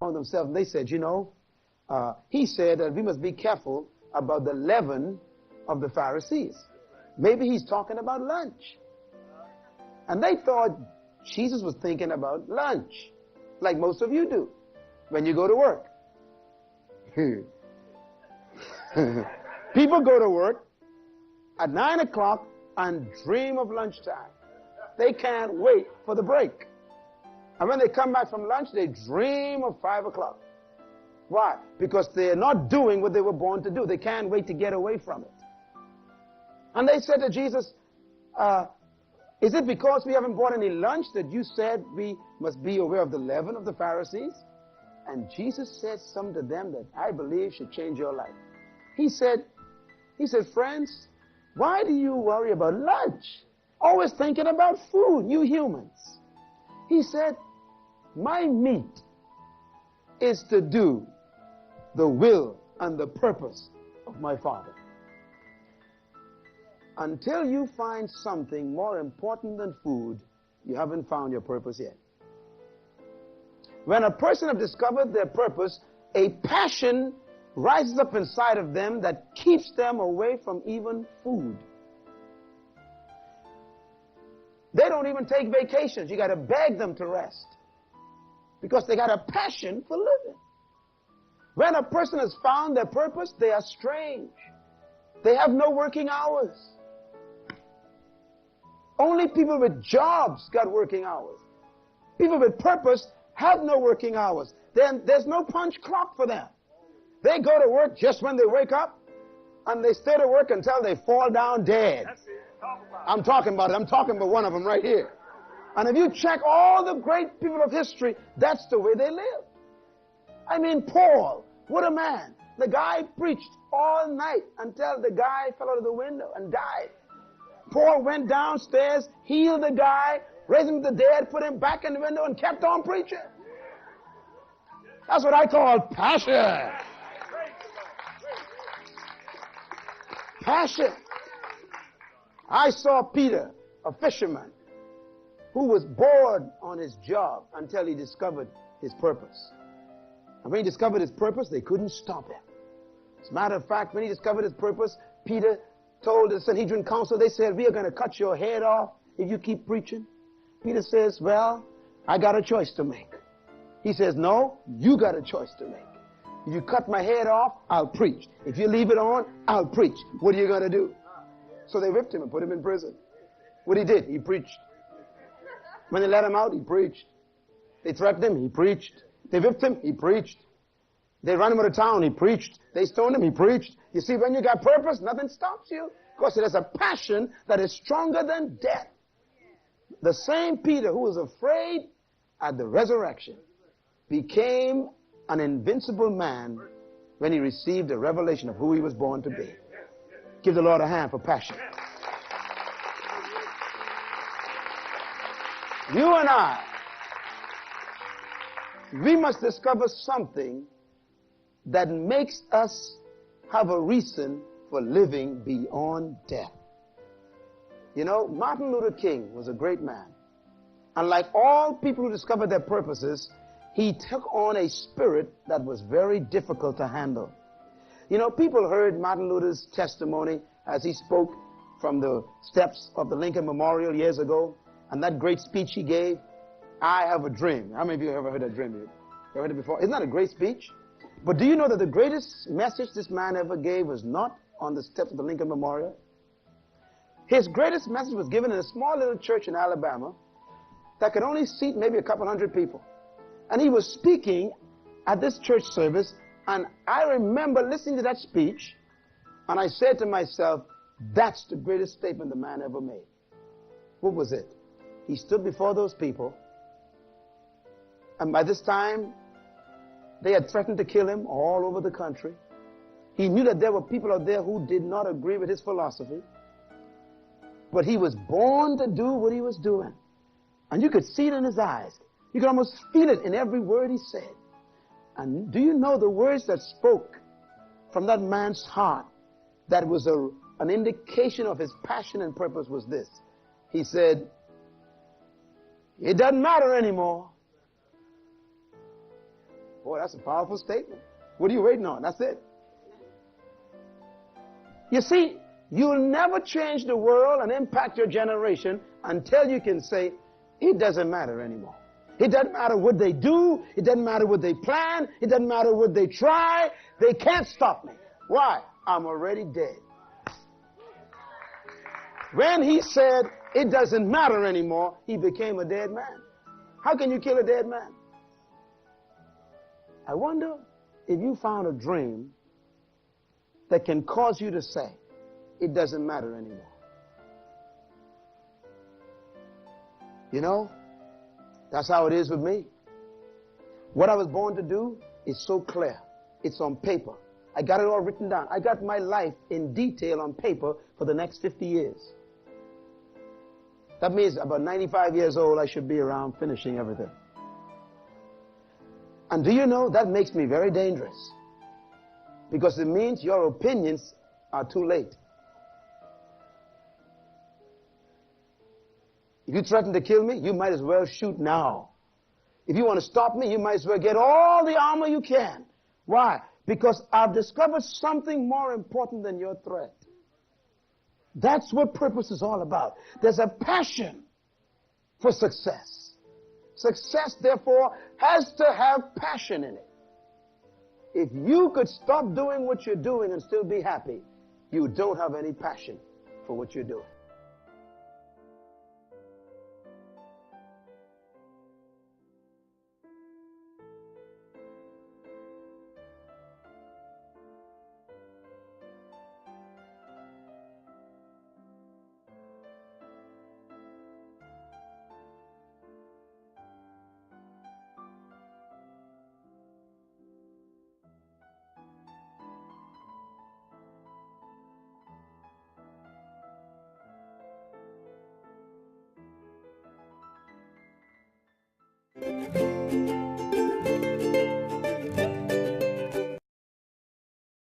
among themselves, and they said, he said that we must be careful about the leaven of the Pharisees. Maybe he's talking about lunch. And they thought Jesus was thinking about lunch, like most of you do when you go to work. People go to work at 9 o'clock and dream of lunchtime. They can't wait for the break. And when they come back from lunch, they dream of 5 o'clock. Why? Because they're not doing what they were born to do. They can't wait to get away from it. And they said to Jesus, is it because we haven't bought any lunch that you said we must be aware of the leaven of the Pharisees? And Jesus said something to them that I believe should change your life. He said, friends, why do you worry about lunch? Always thinking about food, you humans. He said, my meat is to do the will and the purpose of my Father. Until you find something more important than food, you haven't found your purpose yet. When a person has discovered their purpose, a passion rises up inside of them that keeps them away from even food. They don't even take vacations. You got to beg them to rest because they got a passion for living. When a person has found their purpose, they are strange. They have no working hours. Only people with jobs got working hours. People with purpose have no working hours. Then there's no punch clock for them. They go to work just when they wake up, and they stay to work until they fall down dead. I'm talking about it. I'm talking about one of them right here. And if you check all the great people of history, that's the way they live. I mean, Paul, what a man. The guy preached all night until the guy fell out of the window and died. Paul went downstairs, healed the guy, raised him from the dead, put him back in the window, and kept on preaching. That's what I call passion. Passion. I saw Peter, a fisherman, who was bored on his job until he discovered his purpose. And when he discovered his purpose, they couldn't stop him. As a matter of fact, when he discovered his purpose, Peter told the Sanhedrin council, they said, we are going to cut your head off if you keep preaching. Peter says, well, I got a choice to make. He says, no, you got a choice to make. If you cut my head off, I'll preach. If you leave it on, I'll preach. What are you going to do? So they whipped him and put him in prison. What he did, he preached. When they let him out, he preached. They threatened him, he preached. They whipped him, he preached. They ran him out of town, he preached. They stoned him, he preached. You see, when you got purpose, nothing stops you. Because there's a passion that is stronger than death. The same Peter who was afraid at the resurrection became an invincible man when he received a revelation of who he was born to be. Give the Lord a hand for passion. You and I, we must discover something that makes us have a reason for living beyond death. You know, Martin Luther King was a great man. And like all people who discovered their purposes, he took on a spirit that was very difficult to handle. You know, people heard Martin Luther's testimony as he spoke from the steps of the Lincoln Memorial years ago, and that great speech he gave, I have a dream. How many of you have ever heard that dream? You ever heard it before? Isn't that a great speech? But do you know that the greatest message this man ever gave was not on the steps of the Lincoln Memorial? His greatest message was given in a small little church in Alabama that could only seat maybe a couple hundred people. And he was speaking at this church service, and I remember listening to that speech, and I said to myself, that's the greatest statement the man ever made. What was it? He stood before those people, and by this time, they had threatened to kill him all over the country. He knew that there were people out there who did not agree with his philosophy, but he was born to do what he was doing. And you could see it in his eyes. You could almost feel it in every word he said. And do you know the words that spoke from that man's heart that was an indication of his passion and purpose was this? He said, it doesn't matter anymore Boy, that's a powerful statement. What are you waiting on? That's it. You see, you'll never change the world and impact your generation until you can say, it doesn't matter anymore. It doesn't matter what they do. It doesn't matter what they plan. It doesn't matter what they try. They can't stop me. Why? I'm already dead. When he said, it doesn't matter anymore, he became a dead man. How can you kill a dead man? I wonder if you found a dream that can cause you to say, it doesn't matter anymore. You know, that's how it is with me. What I was born to do is so clear. It's on paper. I got it all written down. I got my life in detail on paper for the next 50 years. That means about 95 years old, I should be around finishing everything. And do you know, that makes me very dangerous. Because it means your opinions are too late. If you threaten to kill me, you might as well shoot now. If you want to stop me, you might as well get all the armor you can. Why? Because I've discovered something more important than your threat. That's what purpose is all about. There's a passion for success. Success, therefore, has to have passion in it. If you could stop doing what you're doing and still be happy, you don't have any passion for what you're doing.